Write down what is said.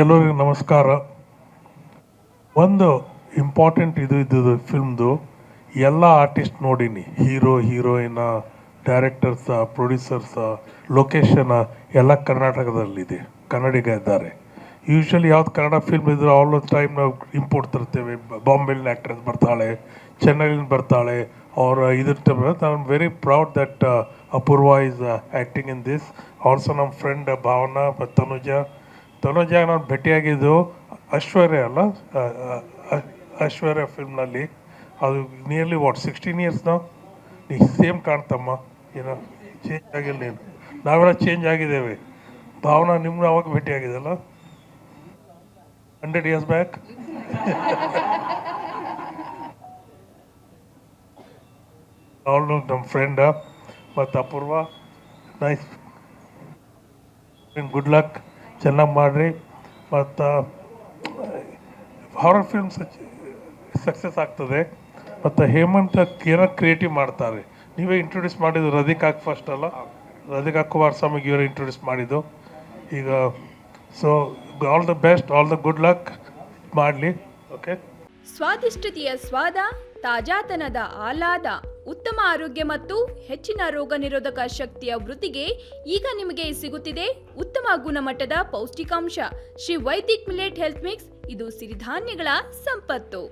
ಎಲ್ಲರಿಗೂ ನಮಸ್ಕಾರ. ಒಂದು ಇಂಪಾರ್ಟೆಂಟ್ ಇದು ಫಿಲ್ಮ್ದು ಎಲ್ಲ ಆರ್ಟಿಸ್ಟ್ ನೋಡೀನಿ, ಹೀರೋ ಹೀರೋಯಿನ, ಡೈರೆಕ್ಟರ್ಸ, ಪ್ರೊಡ್ಯೂಸರ್ಸ, ಲೊಕೇಶನ್ ಎಲ್ಲ ಕರ್ನಾಟಕದಲ್ಲಿದೆ, ಕನ್ನಡಿಗ ಇದ್ದಾರೆ. ಯೂಶ್ವಲಿ ಯಾವ್ದು ಕನ್ನಡ ಫಿಲ್ಮ್ ಇದ್ರೆ ಆಲ್ ಟೈಮ್ ನಾವು ಇಂಪೋರ್ಟ್ ತರ್ತೇವೆ. ಬಾಂಬೆಲಿನ ಆ್ಯಕ್ಟ್ರೆಸ್ ಬರ್ತಾಳೆ, ಚೆನ್ನೈಲಿಂದ ಬರ್ತಾಳೆ, ಅವ್ರ I am very proud that Apoorva is acting in this. Also ನಮ್ಮ ಫ್ರೆಂಡ್ ಭಾವನಾ, ತನುಜ ನಾನು ಭೇಟಿಯಾಗಿದ್ದು ಐಶ್ವರ್ಯ ಅಲ್ಲ, ಐಶ್ವರ್ಯ ಫಿಲ್ಮ್ನಲ್ಲಿ. ಅದು ನಿಯರ್ಲಿ 16 ಇಯರ್ಸ್ ನಾವು ನೀ ಸೇಮ್ ಕಾಣ್ತಮ್ಮ, ಏನೋ ಚೇಂಜ್ ಆಗಿಲ್ಲ ನೀನು. ನಾವೆಲ್ಲ ಚೇಂಜ್ ಆಗಿದ್ದೇವೆ. ಭಾವನಾ ನಿಮ್ಗೆ ಅವಾಗ ಭೇಟಿಯಾಗಿದ್ದಲ್ಲ 100 years ಬ್ಯಾಕ್. ಅವಳು ನಮ್ಮ ಫ್ರೆಂಡ. ಮತ್ತು ಅಪೂರ್ವ, ನೈಸ್, ಗುಡ್ ಲಕ್, ಚೆನ್ನಾಗಿ ಮಾಡಿರಿ. ಮತ್ತು ಹಾರರ್ ಫಿಲ್ಮ್ಸ್ ಸಕ್ಸಸ್ ಆಗ್ತದೆ. ಮತ್ತು ಹೇಮಂತ್ ಏನೋ ಕ್ರಿಯೇಟಿವ್ ಮಾಡ್ತಾರೆ. ನೀವೇ ಇಂಟ್ರೊಡ್ಯೂಸ್ ಮಾಡಿದ್ದು ರಧಿಕಾಕ್ ಫಸ್ಟ್ ಅಲ್ಲ, ರಧಿಕಾ ಕುಮಾರಸ್ವಾಮಿಗೆ ಇವರೇ ಇಂಟ್ರೊಡ್ಯೂಸ್ ಮಾಡಿದ್ದು. ಈಗ so all the best, all the good luck ಮಾಡಲಿ. ಓಕೆ. ಸ್ವಾದಿಷ್ಟತೆಯ ಸ್ವಾದ, ತಾಜಾತನದ ಆಹ್ಲಾದ, ಉತ್ತಮ ಆರೋಗ್ಯ ಮತ್ತು ಹೆಚ್ಚಿನ ರೋಗ ನಿರೋಧಕ ಶಕ್ತಿಯ ವೃದ್ಧಿಗೆ ಈಗ ನಿಮಗೆ ಸಿಗುತ್ತಿದೆ ಉತ್ತಮ ಗುಣಮಟ್ಟದ ಪೌಷ್ಟಿಕಾಂಶ Shri Vaidik millet health mix. ಇದು ಸಿರಿಧಾನ್ಯಗಳ ಸಂಪತ್ತು.